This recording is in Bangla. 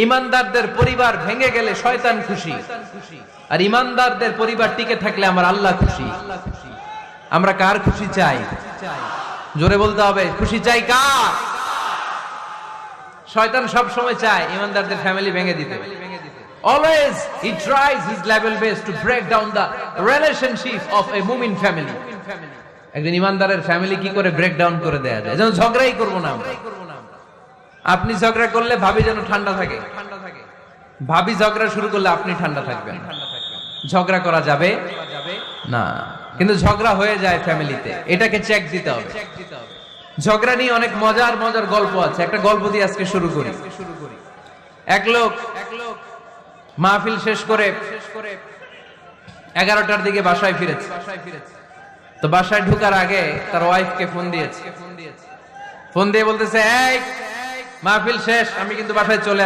ইমানদারদের পরিবার ভেঙে গেলে শয়তান খুশি, আর ইমানদারদের পরিবার টিকে থাকলে আমার আল্লাহ খুশি। আমরা কার খুশি চাই? জোরে বলতে হবে, খুশি চাই কার? শয়তান সব সময় চায় ইমানদারদের ফ্যামিলি ভেঙে দিতে। Always he tries his level best to break down the relationship of a mu'min family. একজন ইমানদারের ফ্যামিলি কি করে ব্রেক ডাউন করে দেয়া যায়? যেন ঝগড়াই করব না আমরা। আপনি ঝগড়া করলে ভাবি যেন ঠান্ডা থাকে, ভাবি ঝগড়া শুরু করলে আপনি ঠান্ডা থাকবেন। ঝগড়া করা যাবে না, কিন্তু ঝগড়া হয়ে যায় ফ্যামিলিতে, এটাকে চেক দিতে হবে। ঝগড়া নিয়ে অনেক মজার মজার গল্প আছে। একটা গল্প দিয়ে আজকে শুরু করি। এক লোক মাহফিল শেষ করে 11টার দিকে বাসায় ফিরেছে। তো বাসায় ঢোকার আগে তার ওয়াইফকে ফোন দিয়েছে। ফোন দিয়ে বলতেছে, এই মাহফিল শেষ, আমি কিন্তু বাসায় চলে